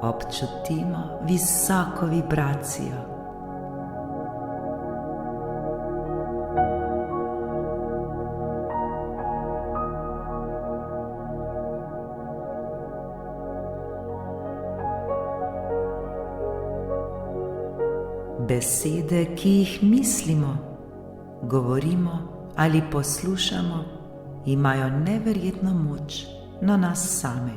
Občutimo visoko vibracijo. Besede, ki jih mislimo, govorimo ali poslušamo, imajo neverjetno moč na nas same.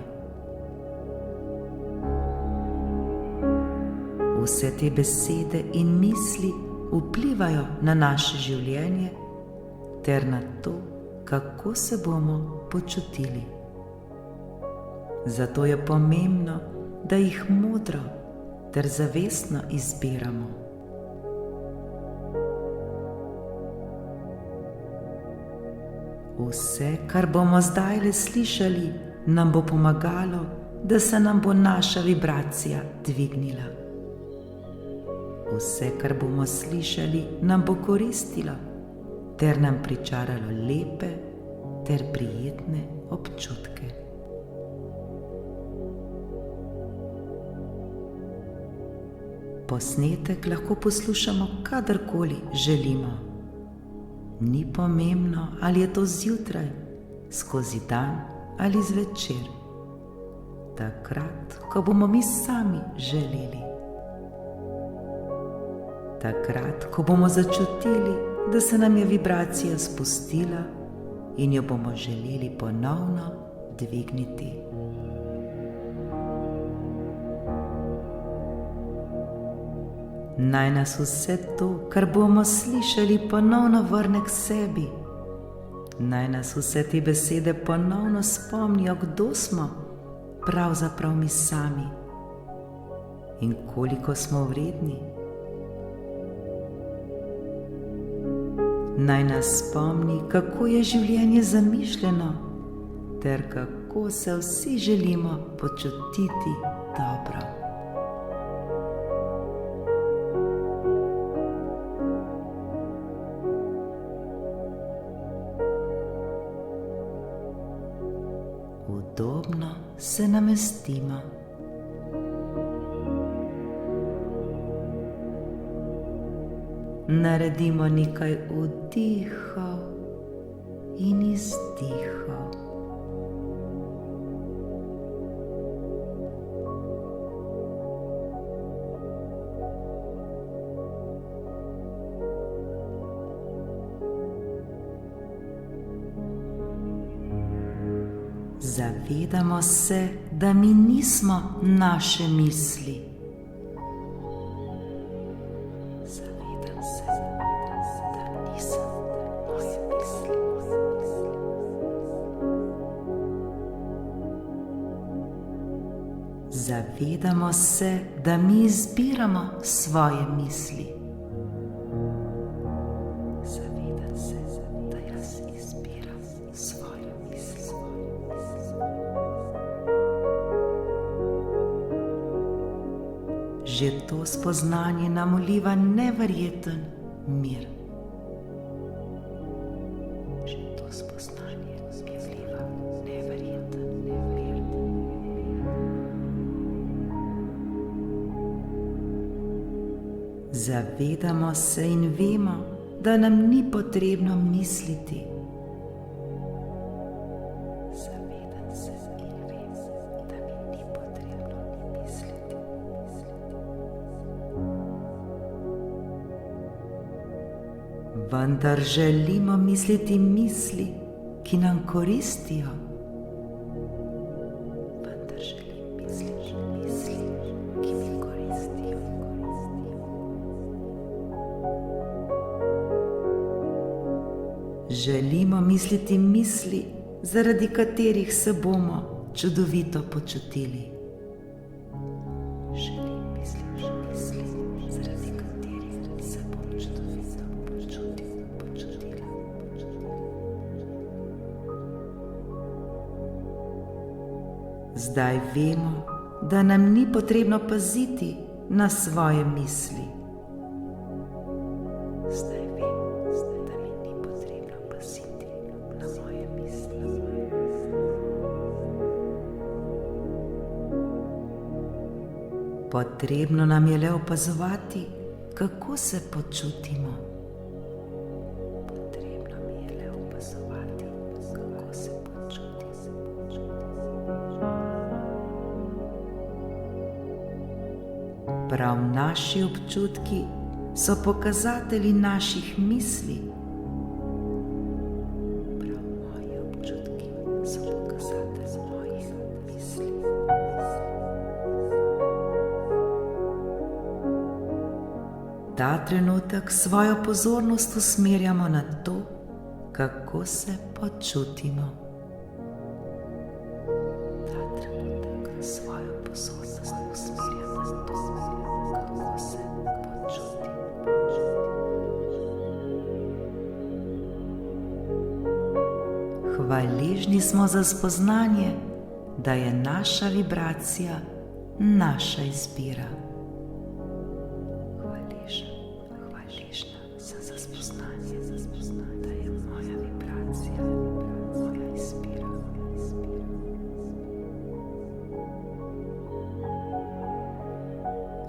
Vse te besede in misli vplivajo na naše življenje ter na to, kako se bomo počutili. Zato je pomembno, da jih modro ter zavestno izbiramo. Vse, kar bomo zdajle slišali, nam bo pomagalo, da se nam bo naša vibracija dvignila. Vse, kar bomo slišali, nam bo koristilo ter nam pričaralo lepe ter prijetne občutke. Posnetek lahko poslušamo kadarkoli želimo. Ni pomembno, ali je to zjutraj, skozi dan ali zvečer. Takrat, ko bomo mi sami želeli. Takrat, ko bomo začutili, da se nam je vibracija spustila in jo bomo želeli ponovno dvigniti. Naj nas vse to, kar bomo slišali, ponovno vrne k sebi. Naj nas vse te besede ponovno spomnijo, kdo smo pravzaprav mi sami in koliko smo vredni. Naj nas spomni, kako je življenje zamišljeno ter kako se vsi želimo počutiti dobro. Udobno se namestimo. Naredimo nekaj vdihov in izdihov. Zavedamo se, da mi nismo naše misli. Zavedam se, da nisem moje misli. Zavedamo se, da mi izbiramo svoje misli. Zavedam se, da jaz izbiram svoje misli. Že to spoznanje nam vliva neverjeten mir. Že to spoznanje mi vliva neverjeten mir. Zavedamo se in vemo, da nam ni potrebno misliti. Zavedam se in vem, da mi ni potrebno misliti. Vendar želimo misliti misli, ki nam koristijo. Vendar želim misliti misli, ki mi koristijo. Želimo misliti misli, zaradi katerih se bomo čudovito počutili. Želim misliti misli, zaradi katerih se bomo čudovito počutili. Zdaj vemo, da nam ni potrebno paziti na svoje misli. Zdaj vem, da mi ni potrebno paziti na moje misli. Potrebno nam je le opazovati, kako se počutimo. Potrebno mi je le opazovati, kako se počutim. Prav naši občutki so pokazatelji naših misli. Prav moji občutki so pokazatelji mojih misli. Ta trenutek svojo pozornost usmerjamo na to, kako se počutimo. Ta trenutek svojo pozornost usmerjamo na to, kako se počutimo. Hvaležni smo za spoznanje, da je naša vibracija naša izbira. Hvaležna sem za spoznanje, da je moja vibracija moja izbira.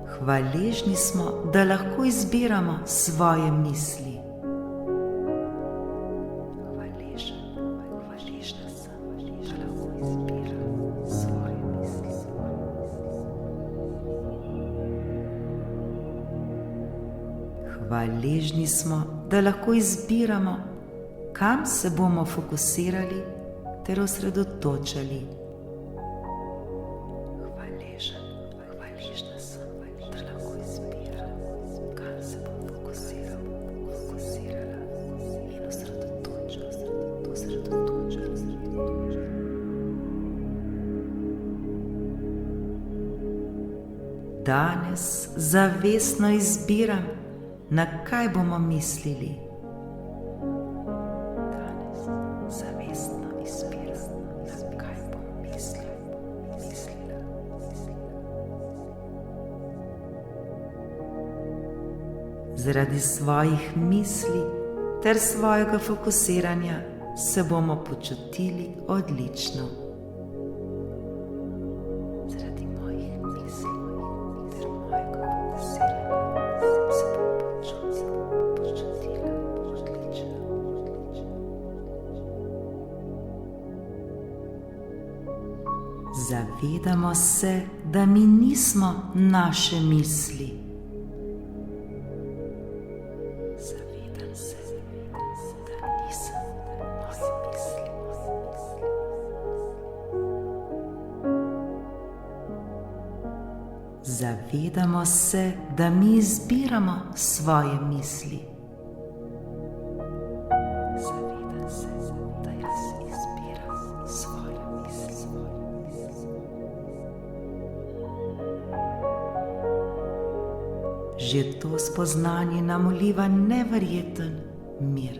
Hvaležni smo, da lahko izbiramo svoje misli. Hvaležna sem, da lahko izbiram svoje misli. Hvaležni smo, da lahko izbiramo, kam se bomo fokusirali ter osredotočali. Hvaležna sem, da lahko izbiram, kam se bom fokusirala in osredotočila. Danes zavestno izbiram, na kaj bomo mislili. Zaradi svojih misli ter svojega fokusiranja se bomo počutili odlično. Zaradi mojih misli ter mojega fokusiranja se bom počutila odlično. Zavedamo se, da mi nismo naše misli. Zavedamo se, da mi izbiramo svoje misli. Zavedam se, da jaz izbiram svoje misli. Že to spoznanje nam vliva neverjeten mir.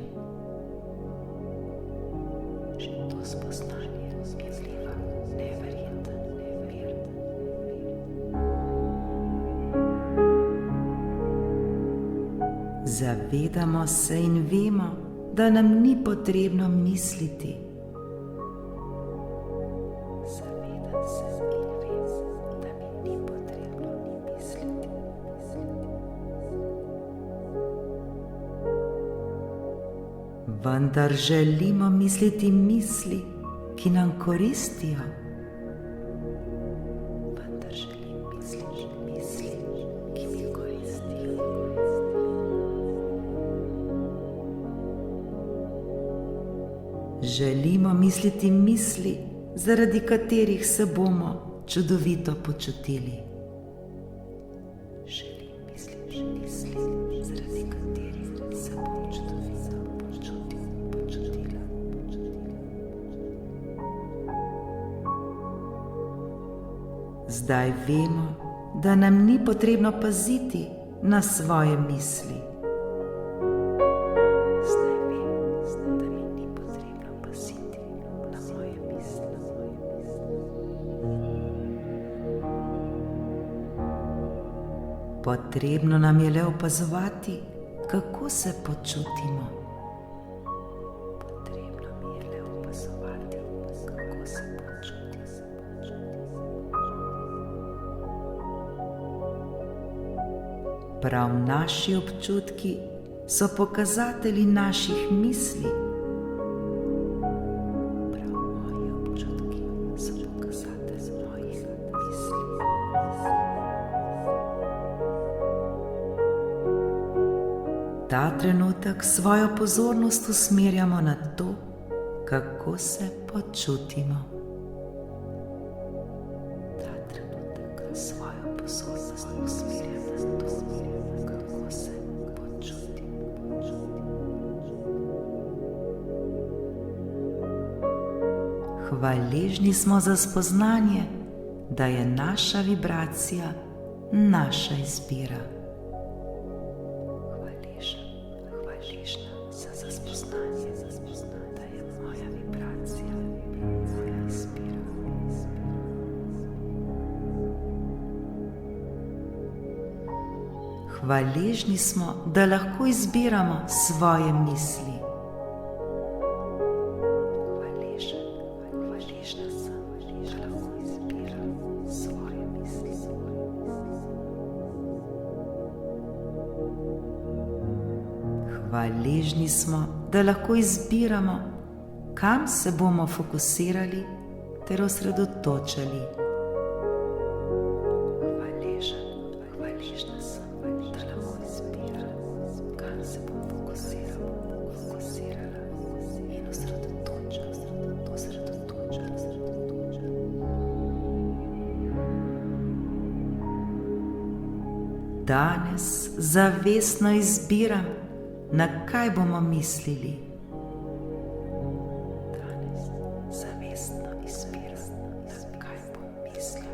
Že to spoznanje mi vliva neverjeten mir. Zavedamo se in vemo, da nam ni potrebno misliti. Zavedam se in vem, da mi ni potrebno misliti. Vendar želimo misliti misli, ki nam koristijo. Želimo misliti misli, zaradi katerih se bomo čudovito počutili. Želim misliti misli, zaradi katerih se bom čudovito počutila. Zdaj vemo, da nam ni potrebno paziti na svoje misli. Potrebno nam je le opazovati, kako se počutimo. Potrebno mi je le opazovati, kako se počutimo. prav naši občutki so pokazatelji naših misli. Prav moji občutki so pokazatelji mojih misli. Ta trenutek svojo pozornost usmerjamo na to, kako se počutimo. Ta trenutek svojo pozornost usmerjamo na to, kako se počutimo. Hvaležni smo za spoznanje, da je naša vibracija naša izbira. Hvaležna za spoznanje, da je moja vibracija moja izbira. Hvaležni smo, da lahko izbiramo svoje misli. Hvaležna sem, da lahko izbiram svoje misli. Hvaležni smo, da lahko izbiramo, kam se bomo fokusirali ter osredotočali. Hvaležna sem, da lahko izbiram, kam se bom fokusirala in osredotočila. Danes zavestno izbiram, na kaj bomo mislili. Danes zavestno izbiram, na kaj bom mislila.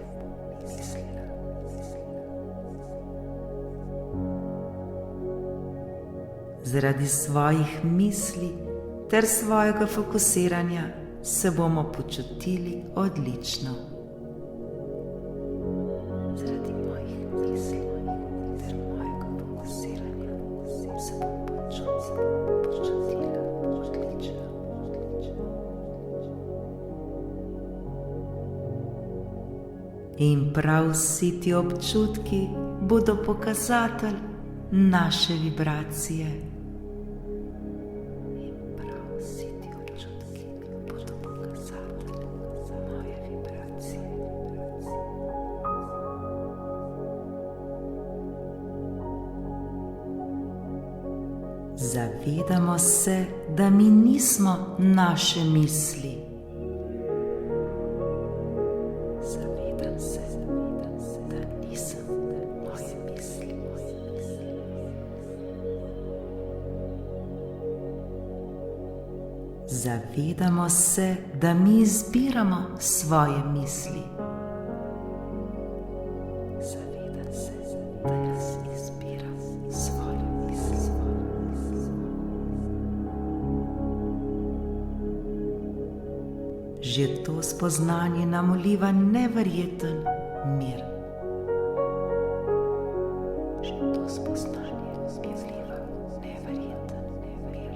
Zaradi svojih misli ter svojega fokusiranja se bomo počutili odlično. Zaradi mojih misli ter mojega fokusiranja se bom počutila odlično. In prav vsi ti občutki bodo pokazatelj naše vibracije. In prav vsi ti občutki bodo pokazatelj moje vibracije. Zavedamo se, da mi nismo naše misli. Zavedam se, da nisem moje misli. Zavedamo se, da mi izbiramo svoje misli. Zavedam se, da jaz izbiram svoje misli. Že to spoznanje nam vliva neverjeten mir. Že to spoznanje mi vliva neverjeten mir.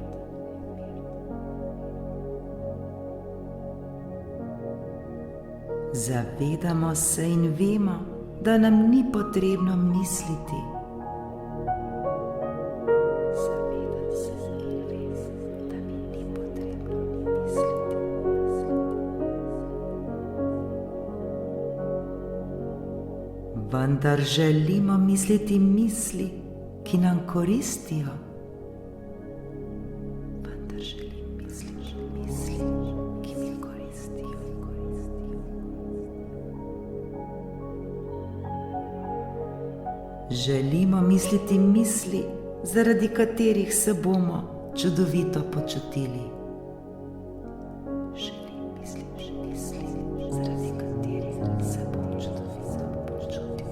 Zavedamo se in vemo, da nam ni potrebno misliti. Zavedam se in vem, da mi ni potrebno misliti. Vendar želimo misliti misli, ki nam koristijo. Vendar želim misliti misli, ki mi koristijo. Želimo misliti misli, zaradi katerih se bomo čudovito počutili. Želim misliti misli, zaradi katerih se bom čudovito počutila.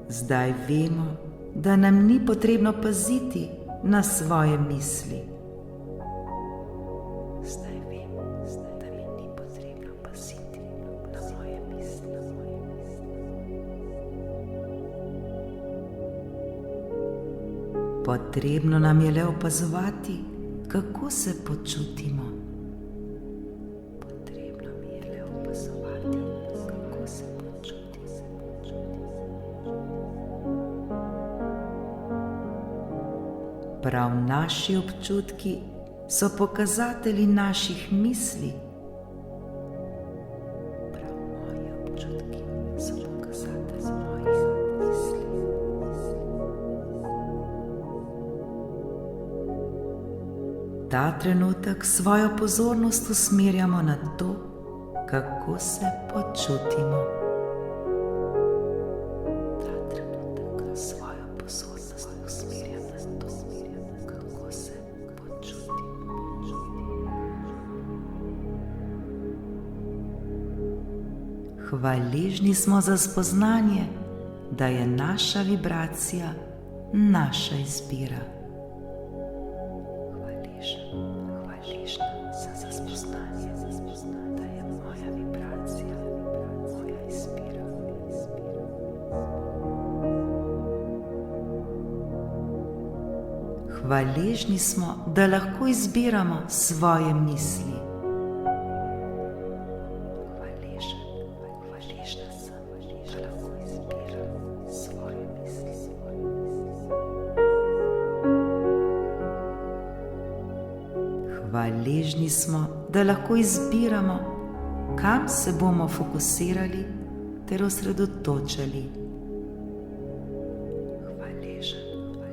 Zdaj vemo, da nam ni potrebno paziti na svoje misli. Zdaj vem, da mi ni potrebno paziti na moje misli. Potrebno nam je le opazovati, kako se počutimo. Potrebno mi je le opazovati, Prav naši občutki so pokazatelji naših misli. Prav moji občutki so pokazatelji mojih misli. Ta trenutek svojo pozornost usmerjamo na to, kako se počutimo. Ta trenutek svojo pozornost usmerjam na to, kako se počutimo. Hvaležni smo za spoznanje, da je naša vibracija naša izbira. Hvaležna za spoznanje, da je moja vibracija moja izbira. Hvaležni smo, da lahko izbiramo svoje misli. Hvaležna sem, da lahko izbiram svoje misli. Hvaležni smo, da lahko izbiramo, kam se bomo fokusirali ter osredotočali.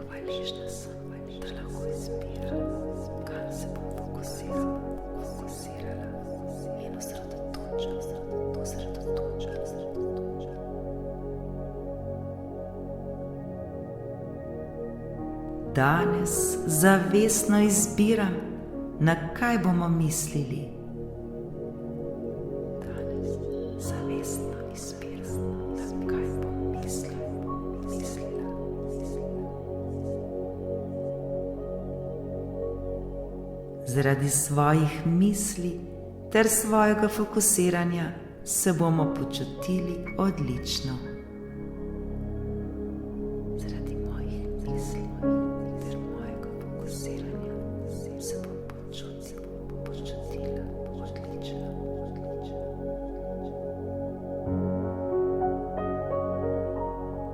Hvaležna sem, da lahko izbiram, kam se bom fokusirala in osredotočila. Danes zavestno izbiram, na kaj bomo mislili. Danes zavestno izbiram, na kaj bom mislila. Zaradi svojih misli ter svojega fokusiranja se bomo počutili odlično. Zaradi mojih misli ter mojega fokusiranja se bom počutila odlično.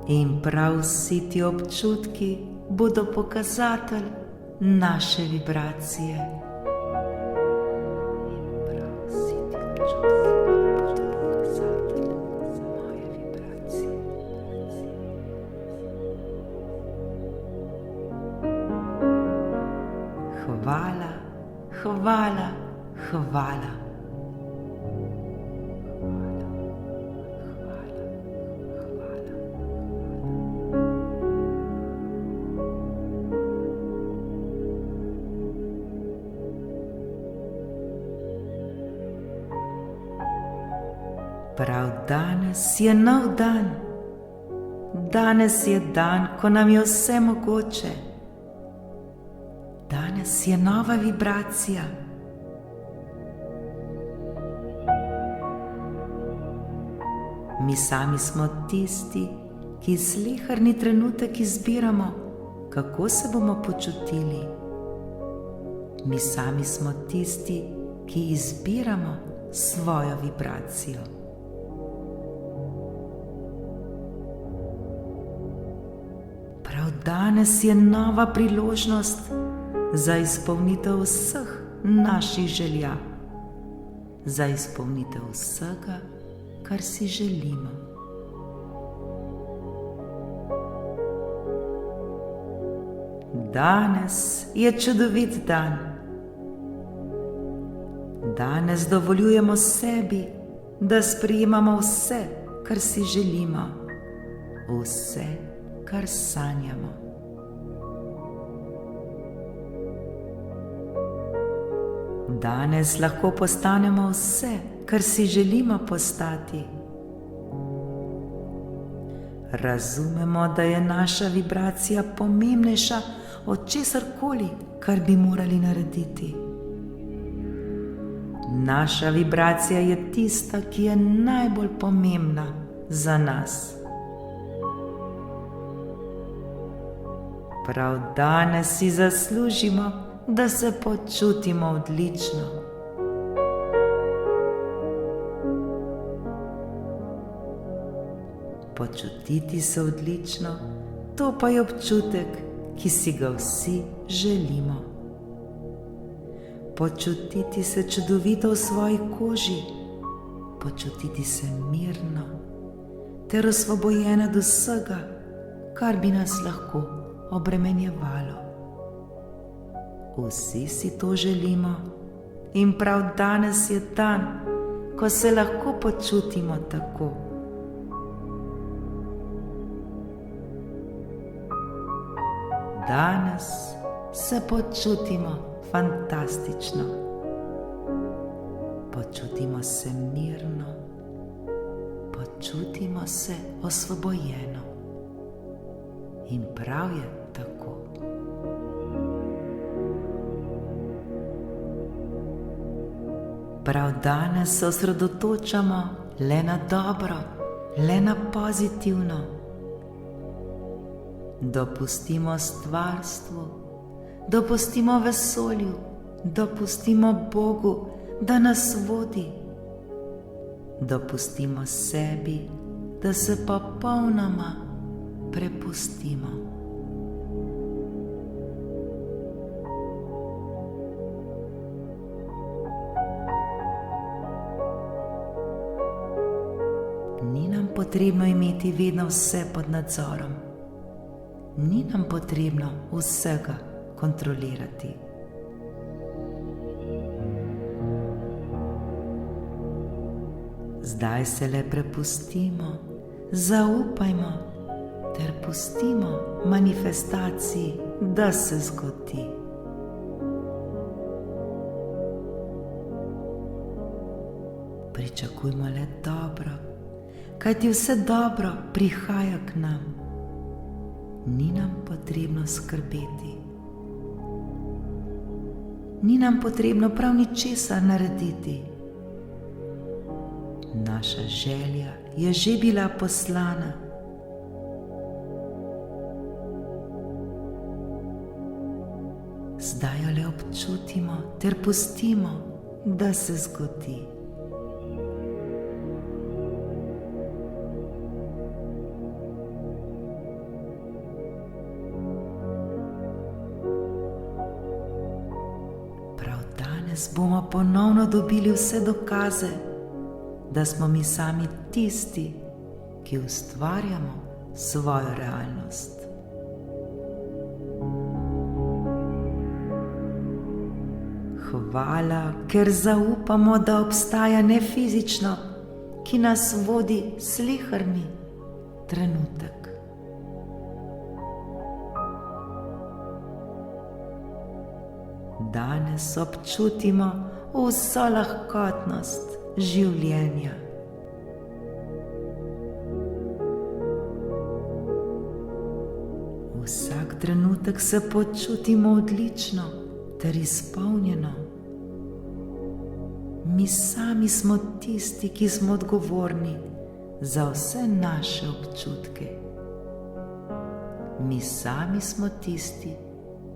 In prav vsi ti občutki bodo pokazatelj naše vibracije. Hvala, hvala, hvala. Prav danes je nov dan. Danes je dan, ko nam je vse mogoče. Danes je nova vibracija. Mi sami smo tisti, ki sleherni trenutek izbiramo, kako se bomo počutili. Mi sami smo tisti, ki izbiramo svojo vibracijo. Prav danes je nova priložnost za izpolnitev vseh naših želja, za izpolnitev vsega, kar si želimo. Danes je čudovit dan. Danes dovoljujemo sebi, da sprejemamo vse, kar si želimo, vse, kar sanjamo. Danes lahko postanemo vse, kar si želimo postati. Razumemo, da je naša vibracija pomembnejša od česarkoli, kar bi morali narediti. Naša vibracija je tista, ki je najbolj pomembna za nas. Prav danes si zaslužimo, da se počutimo odlično. Počutiti se odlično, to pa je občutek, ki si ga vsi želimo. Počutiti se čudovito v svoji koži, počutiti se mirno ter osvobojena od vsega, kar bi nas lahko obremenjevalo. Vsi si to želimo in prav danes je dan, ko se lahko počutimo tako. Danes se počutimo fantastično. Počutimo se mirno, počutimo se osvobojeno. In prav je tako. Prav danes se osredotočamo le na dobro, le na pozitivno. Dopustimo stvarstvu, dopustimo vesolju, dopustimo Bogu, da nas vodi. Dopustimo sebi, da se popolnoma prepustimo. Ni nam potrebno imeti vedno vse pod nadzorom. Ni nam potrebno vsega kontrolirati. Zdaj se le prepustimo, zaupajmo ter pustimo manifestaciji, da se zgodi. Pričakujmo le dobro, kajti vse dobro prihaja k nam. Ni nam potrebno skrbeti. Ni nam potrebno prav ničesar narediti. Naša želja je že bila poslana. Zdaj jo le občutimo ter pustimo, da se zgodi. Danes bomo ponovno dobili vse dokaze, da smo mi sami tisti, ki ustvarjamo svojo realnost. Hvala, ker zaupamo, da obstaja nefizično, ki nas vodi sleherni trenutek. Danes občutimo vso lahkotnost življenja. Vsak trenutek se počutimo odlično ter izpolnjeno. Mi sami smo tisti, ki smo odgovorni za vse naše občutke. Mi sami smo tisti,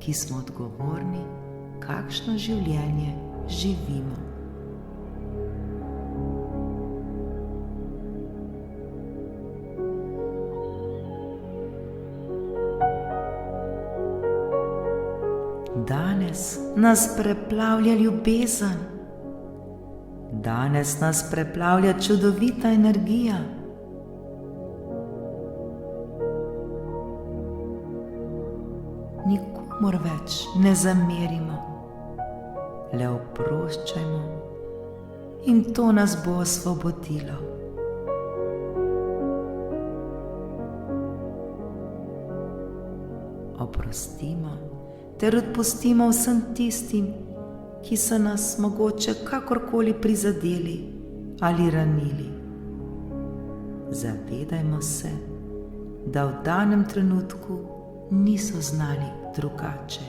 ki smo odgovorni, kakšno življenje živimo. Danes nas preplavlja ljubezen. Danes nas preplavlja čudovita energija. Nikomur več ne zamerimo, le oproščajmo in to nas bo osvobodilo. Oprostimo ter odpustimo vsem tistim, ki so nas mogoče kakorkoli prizadeli ali ranili. Zavedajmo se, da v danem trenutku niso znali drugače.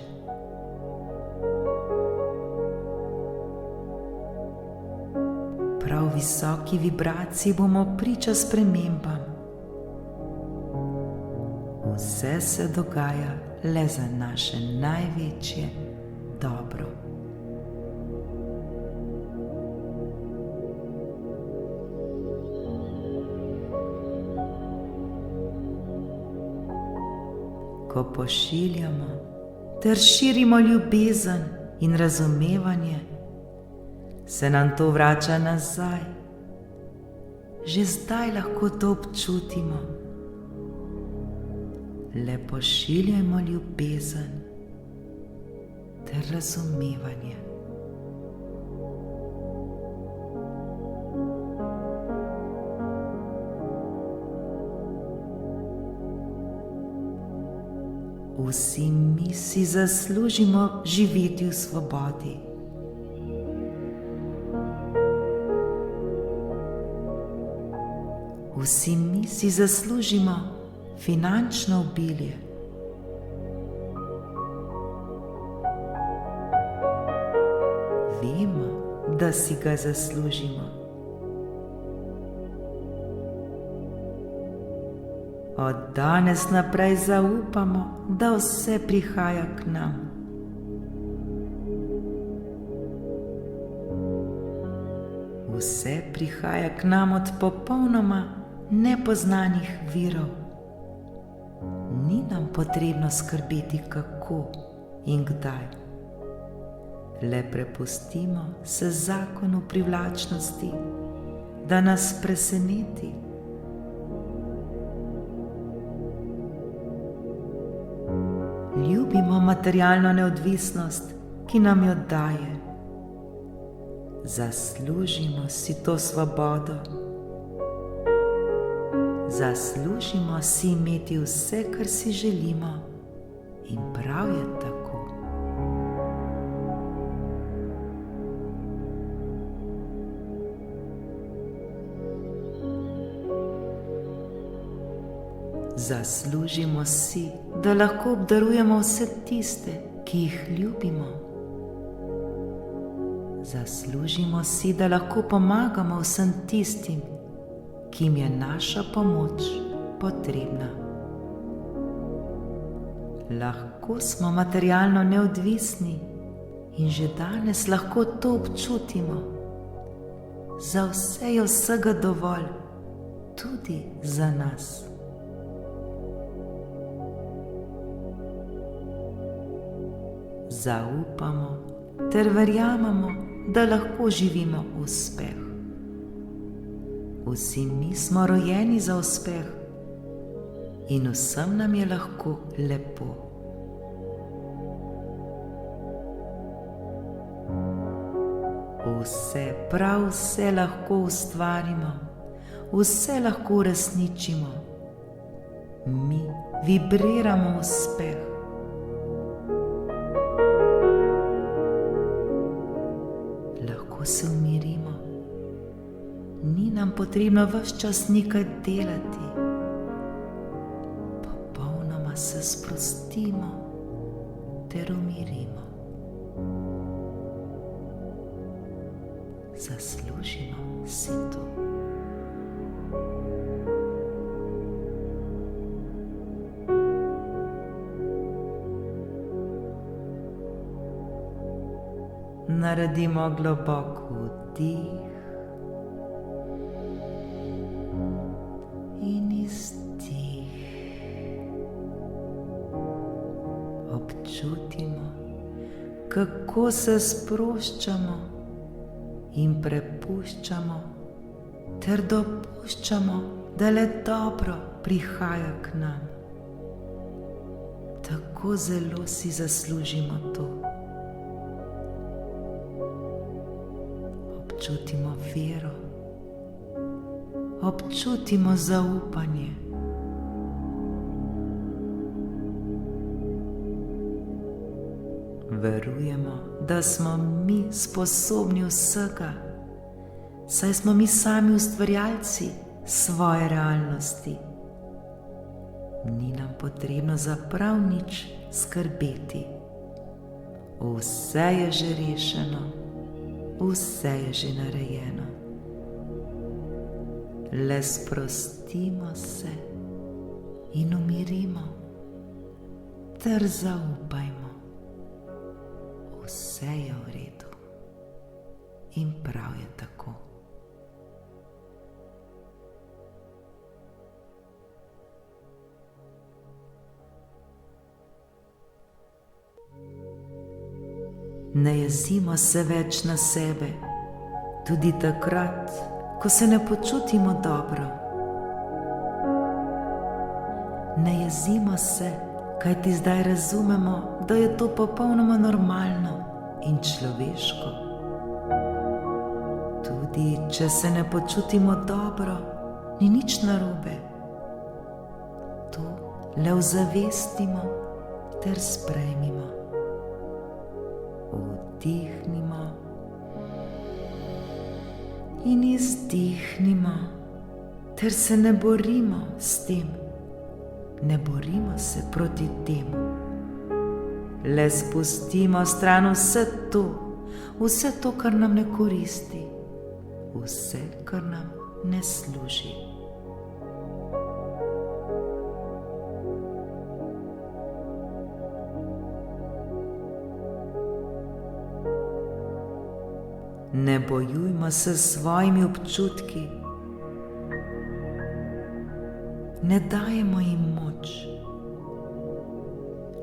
Prav v visoki vibraciji bomo priča spremembam. Vse se dogaja le za naše največje dobro. ko pošiljamo ter širimo ljubezen in razumevanje, se nam to vrača nazaj. Že zdaj lahko to občutimo. Le pošiljajmo ljubezen ter razumevanje. Vsi mi si zaslužimo živeti v svobodi. Vsi mi si zaslužimo finančno obilje. Vemo, da si ga zaslužimo. Od danes naprej zaupamo, da vse prihaja k nam. Vse prihaja k nam od popolnoma nepoznanih virov. Ni nam potrebno skrbeti, kako in kdaj. Le prepustimo se zakonu privlačnosti, da nas preseneti. Ljubimo materialno neodvisnost, ki nam jo daje. Zaslužimo si to svobodo. Zaslužimo si imeti vse, kar si želimo, in prav je tako. Zaslužimo si, da lahko obdarujemo vse tiste, ki jih ljubimo. Zaslužimo si, da lahko pomagamo vsem tistim, ki jim je naša pomoč potrebna. Lahko smo materialno neodvisni in že danes lahko to občutimo. Za vse je vsega dovolj, tudi za nas. Zaupamo ter verjamemo, da lahko živimo uspeh. Vsi mi smo rojeni za uspeh in vsem nam je lahko lepo. Vse, prav vse lahko ustvarimo, vse lahko uresničimo. Mi vibriramo uspeh. Lahko se umirimo. Ni nam potrebno ves čas nekaj delati. Popolnoma se sprostimo ter umirimo. Zaslužimo si to. Naredimo globok vdih in izdih. Občutimo, kako se sproščamo in prepuščamo ter dopuščamo, da le dobro prihaja k nam. Tako zelo si zaslužimo to. Občutimo vero, občutimo zaupanje. Verujemo, da smo mi sposobni vsega, saj smo mi sami ustvarjalci svoje realnosti. Ni nam potrebno za prav nič skrbeti. Vse je že rešeno. Vse je že narejeno. Le sprostimo se in umirimo ter zaupajmo. Vse je v redu in prav je tako. Ne jezimo se več na sebe, tudi takrat, ko se ne počutimo dobro. Ne jezimo se, kajti zdaj razumemo, da je to popolnoma normalno in človeško. Tudi če se ne počutimo dobro, ni nič narobe. To le ozavestimo ter sprejmimo. Vdihnimo in izdihnimo, ter se ne borimo s tem. Ne borimo se proti temu. Le spustimo stran vse to, kar nam ne koristi, vse, kar nam ne služi. Ne bojujmo se s svojimi občutki, ne dajemo jim moč,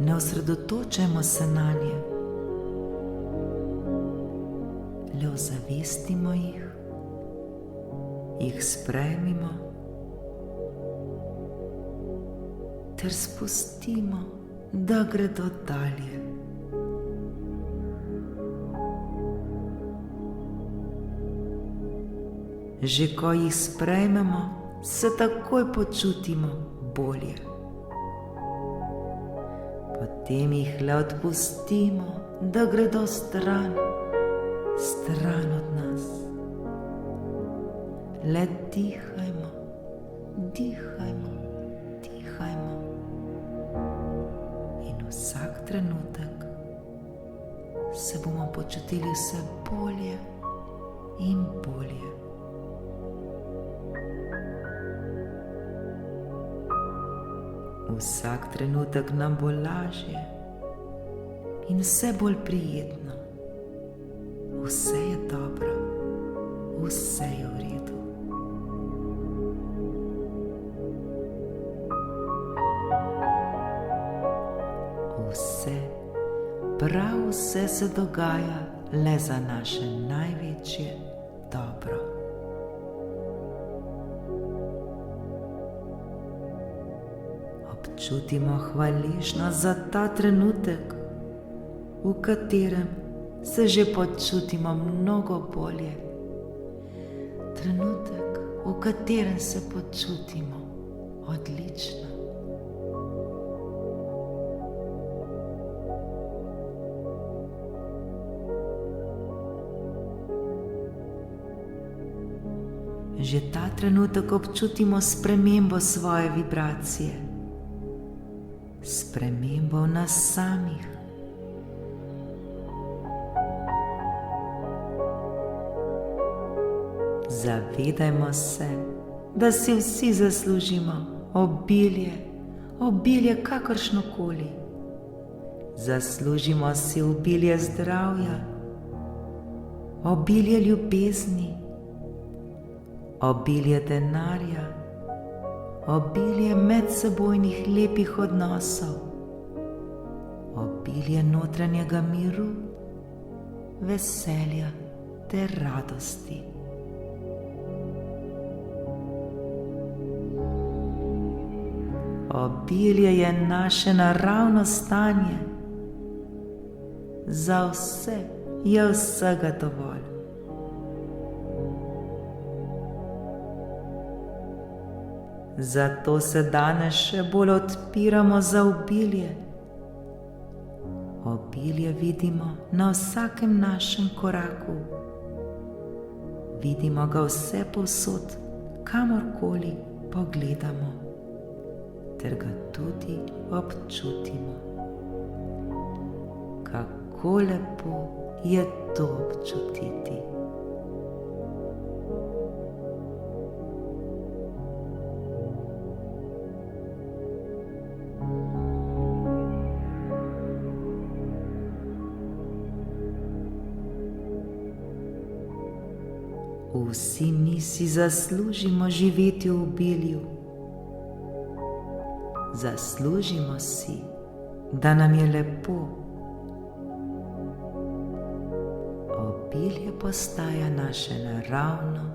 ne osredotočajmo se nanje, le ozavestimo jih sprejmimo ter spustimo, da gredo dalje. Že ko jih sprejmemo, se takoj počutimo bolje. Potem jih le odpustimo, da gredo stran od nas. Le dihajmo, in vsak trenutek se bomo počutili vse bolje in bolje. Vsak trenutek nam bo lažje in vse bolj prijetno. Vse je dobro, vse je v redu. Prav vse se dogaja le za naše največje dobro. Občutimo hvaležnost za ta trenutek, v katerem se že počutimo mnogo bolje. Trenutek, v katerem se počutimo odlično. Že ta trenutek občutimo spremembo svoje vibracije, spremembo v nas samih. Zavedajmo se, da si vsi zaslužimo obilje kakršnokoli. Zaslužimo si obilje zdravja, obilje ljubezni, obilje denarja, obilje medsebojnih lepih odnosov, obilje notranjega miru, veselja ter radosti. Obilje je naše naravno stanje. Za vse je vsega dovolj. Zato se danes še bolj odpiramo za obilje. Obilje vidimo na vsakem našem koraku. Vidimo ga vse povsod, kamorkoli pogledamo, ter ga tudi občutimo. Kako lepo je to občutiti. Vsi mi si zaslužimo živeti v obilju. Zaslužimo si, da nam je lepo. obilje postaja naše naravno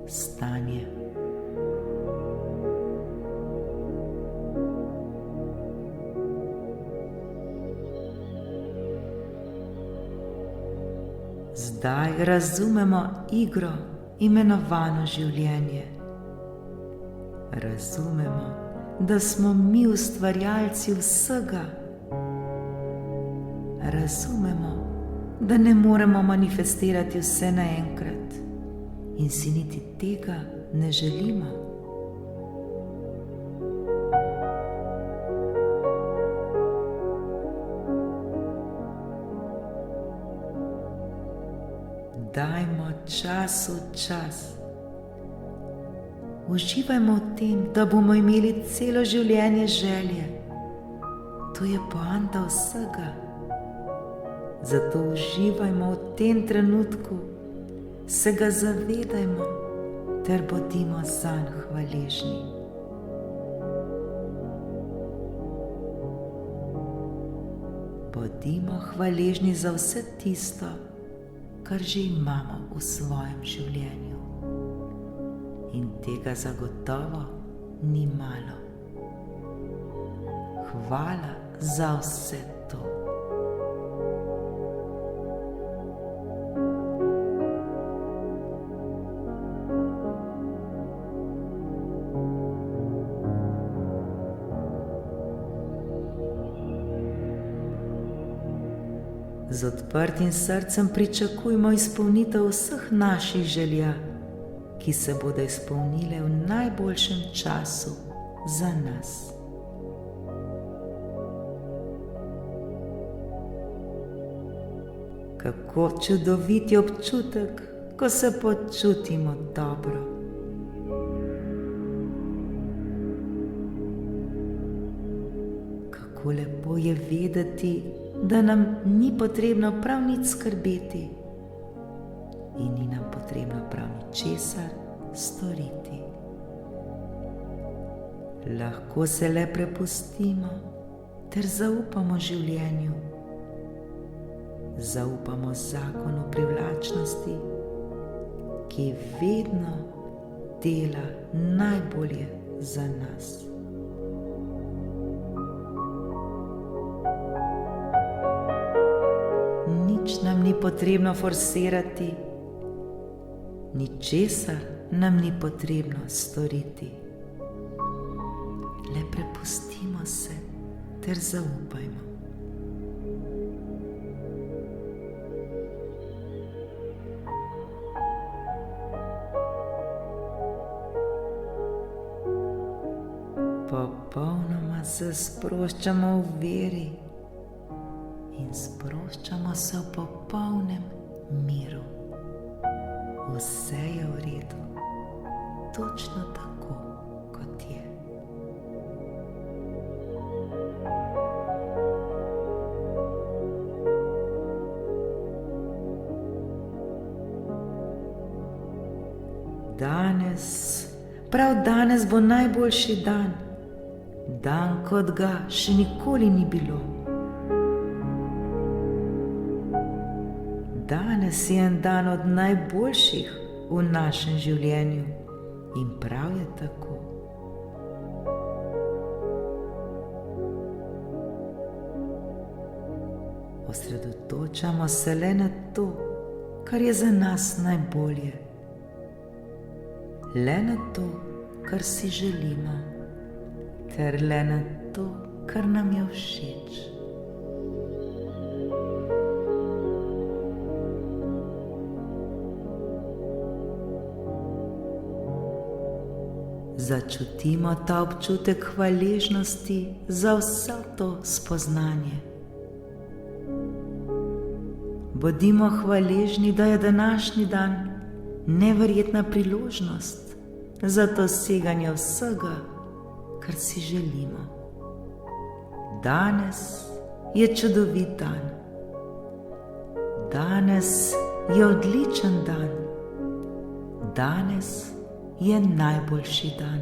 stanje. Zdaj razumemo igro, imenovano življenje. Razumemo, da smo mi ustvarjalci vsega. Razumemo, da ne moremo manifestirati vse naenkrat in si niti tega ne želimo. Dajmo času čas. Uživajmo v tem, da bomo imeli celo življenje želje. To je poanta vsega. Zato uživajmo v tem trenutku, se ga zavedajmo ter bodimo zanj hvaležni. Bodimo hvaležni za vse tisto, kar že imamo v svojem življenju. In tega zagotovo ni malo. Hvala za vse to. Z odprtim srcem pričakujmo izpolnitev vseh naših želja, ki se bodo izpolnile v najboljšem času za nas. Kako čudovit je občutek, ko se počutimo dobro. Kako lepo je vedeti, da nam ni potrebno prav nič skrbeti in ni nam potrebno prav ničesar storiti. Lahko se le prepustimo ter zaupamo življenju. Zaupamo zakonu privlačnosti, ki vedno dela najbolje za nas. Nič nam ni potrebno forsirati, ničesar nam ni potrebno storiti. Le prepustimo se ter zaupajmo. Popolnoma se sproščamo v veri in sproščamo se v popolnem miru. Vse je v redu, točno tako, kot je. Danes, prav danes bo najboljši dan, dan, kot ga še nikoli ni bilo. Danes je en dan od najboljših v našem življenju in prav je tako. Osredotočamo se le na to, kar je za nas najbolje. Le na to, kar si želimo, ter le na to, kar nam je všeč. Začutimo ta občutek hvaležnosti za vse to spoznanje. Bodimo hvaležni, da je današnji dan neverjetna priložnost za doseganje vsega, kar si želimo. Danes je čudovit dan. Danes je odličen dan. Danes je najboljši dan.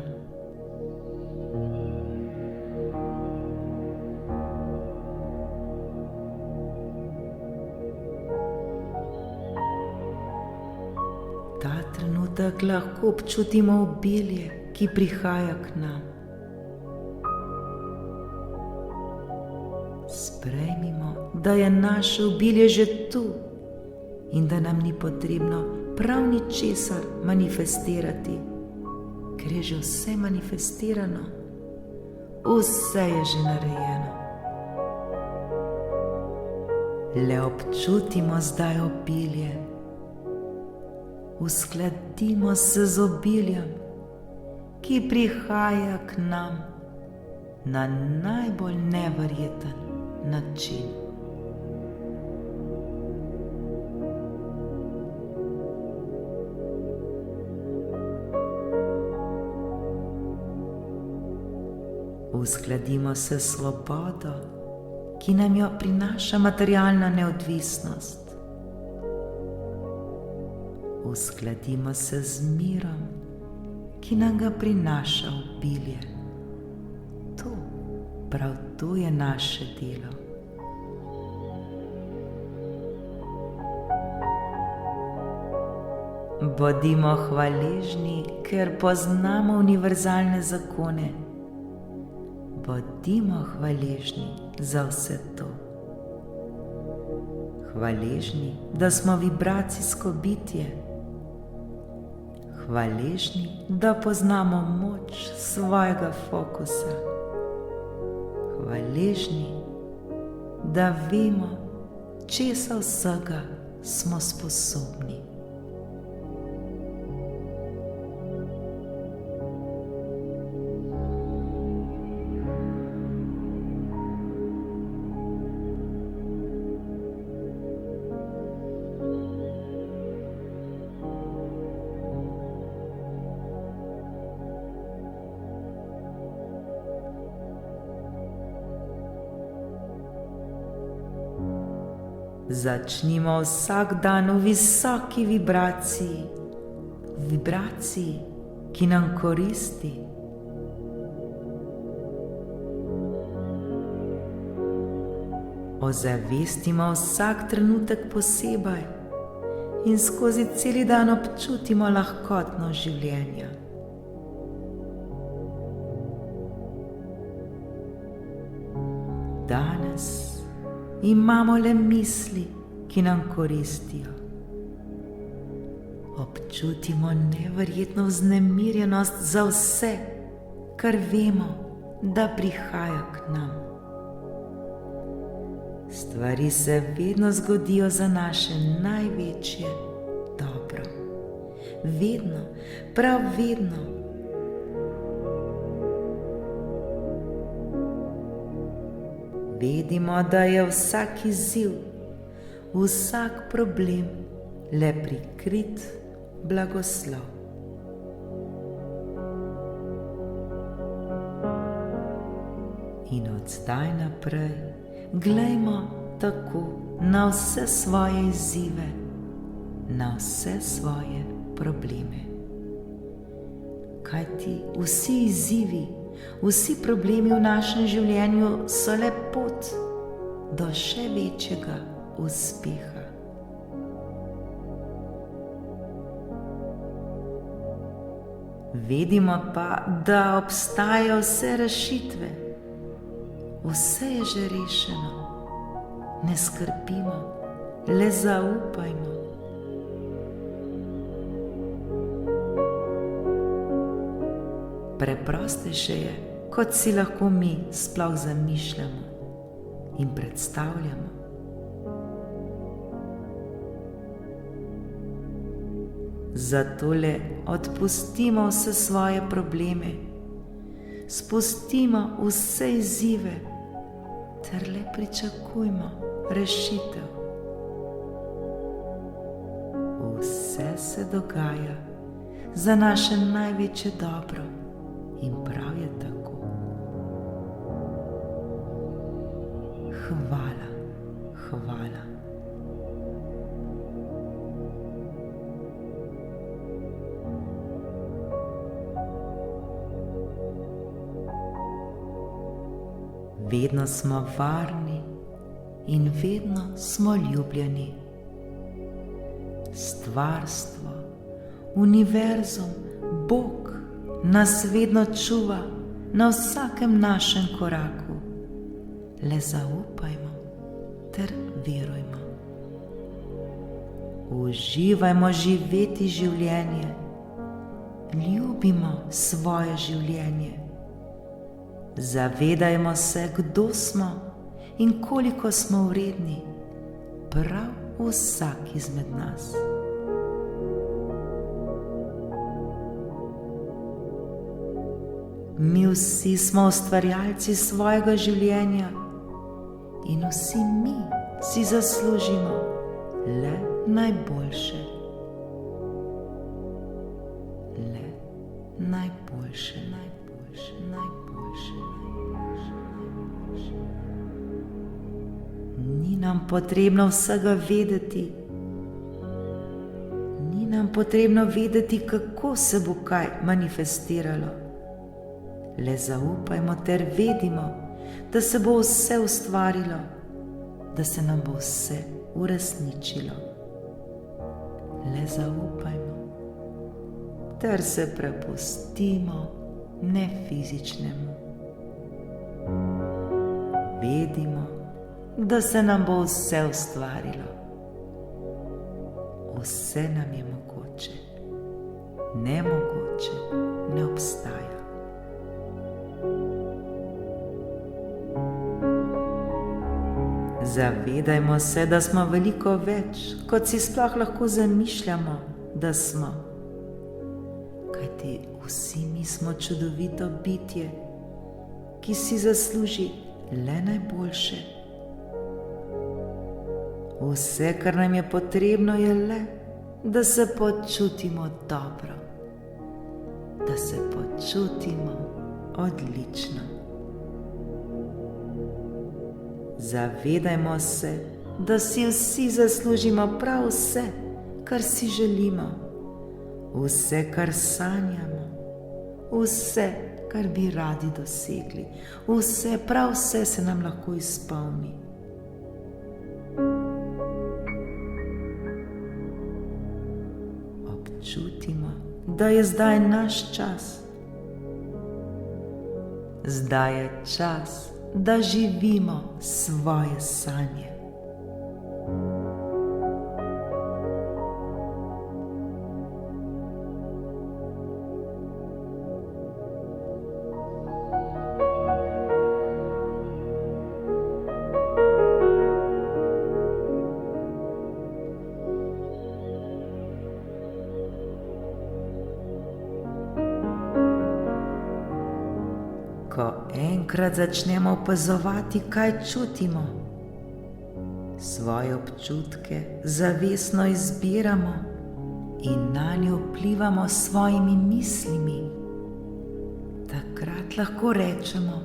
trenutek lahko občutimo obilje, ki prihaja k nam. Sprejmimo, da je naše obilje že tu in da nam ni potrebno prav ničesar manifestirati, ker je že vse manifestirano, vse je že narejeno. Le občutimo zdaj obilje, uskladimo se z obiljem, ki prihaja k nam na najbolj neverjeten način. Uskladimo se s svobodo, ki nam jo prinaša materialna neodvisnost. Uskladimo se z mirom, ki nam ga prinaša obilje. Prav to je naše delo. Bodimo hvaležni, ker poznamo univerzalne zakone. Bodimo hvaležni za vse to. Hvaležni, da smo vibracijsko bitje. Hvaležni, da poznamo moč svojega fokusa. Hvaležni, da vemo, česa vsega smo sposobni. Začnimo vsak dan v visoki vibraciji, ki nam koristi. Ozavestimo vsak trenutek posebej in skozi celi dan občutimo lahkotno življenje. Danes imamo le misli, ki nam koristijo. Občutimo neverjetno vznemirjenost za vse, kar vemo, da prihaja k nam. Stvari se vedno zgodijo za naše največje dobro. Vedno, prav vedno. Vedimo, da je vsak izziv, vsak problem le prikrit blagoslov. In od zdaj naprej glejmo tako na vse svoje izzive, na vse svoje probleme. Kajti vsi izzivi, vsi problemi v našem življenju so le pot do še večjega uspeha. Vedimo pa, da obstajajo vse rešitve. Vse je že rešeno. Ne skrbimo, le zaupajmo. Preprostejše je, kot si lahko mi sploh zamišljamo in predstavljamo. Zato le odpustimo vse svoje probleme, spustimo vse izzive ter le pričakujmo rešitev. Vse se dogaja za naše največje dobro. In prav je tako. Hvala, hvala. Vedno smo varni in vedno smo ljubljeni. Stvarstvo, univerzum, Bog nas vedno čuva na vsakem našem koraku. Le zaupajmo ter verujmo. Uživajmo živeti življenje, ljubimo svoje življenje. Zavedajmo se, kdo smo in koliko smo vredni, prav vsak izmed nas. Mi vsi smo ustvarjalci svojega življenja in vsi mi si zaslužimo le najboljše. Le najboljše, najboljše, najboljše, najboljše, najboljše. Ni nam potrebno vsega vedeti. Ni nam potrebno vedeti, kako se bo kaj manifestiralo. Le zaupajmo ter vedimo, da se bo vse ustvarilo, da se nam bo vse uresničilo. Le zaupajmo ter se prepustimo nefizičnemu. Vedimo, da se nam bo vse ustvarilo. Vse nam je mogoče. Nemogoče ne obstaja. Zavedajmo se, da smo veliko več, kot si sploh lahko zamišljamo, da smo. Kajti vsi mi smo čudovito bitje, ki si zasluži le najboljše. Vse, kar nam je potrebno, je le, da se počutimo dobro, da se počutimo odlično. Zavedajmo se, da si vsi zaslužimo prav vse, kar si želimo, vse, kar sanjamo, vse, kar bi radi dosegli, vse, prav vse se nam lahko izpolni. Občutimo, da je zdaj naš čas. Zdaj je čas, da živimo svoje sanje. Ko enkrat začnemo opazovati, kaj čutimo, svoje občutke zavestno izbiramo in nanje vplivamo s svojimi mislimi, takrat lahko rečemo,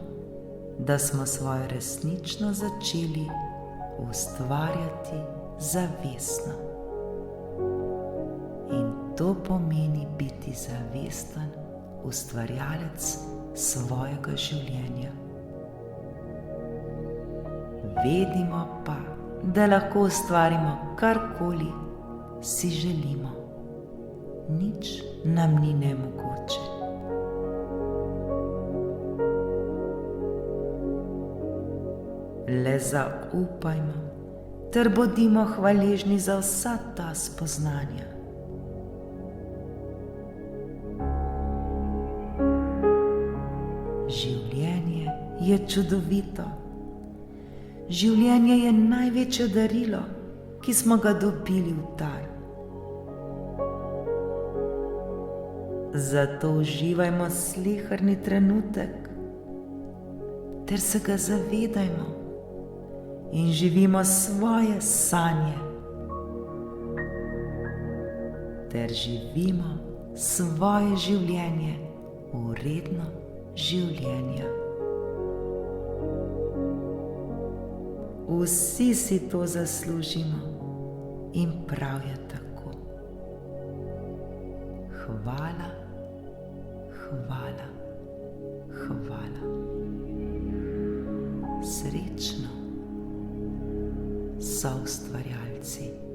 da smo svojo resnično začeli ustvarjati zavestno. In to pomeni biti zavesten ustvarjalec svojega življenja. Vedimo pa, da lahko ustvarimo karkoli si želimo. Nič nam ni nemogoče. Le zaupajmo ter bodimo hvaležni za vsa ta spoznanja. Življenje je čudovito. Življenje je največje darilo, ki smo ga dobili v dar. Zato uživajmo sleherni trenutek ter se ga zavedajmo in živimo svoje sanje. Ter živimo svoje življenje vredno življenja. Vsi si to zaslužimo in prav je tako. Hvala, hvala, hvala. Srečno, soustvarjalci.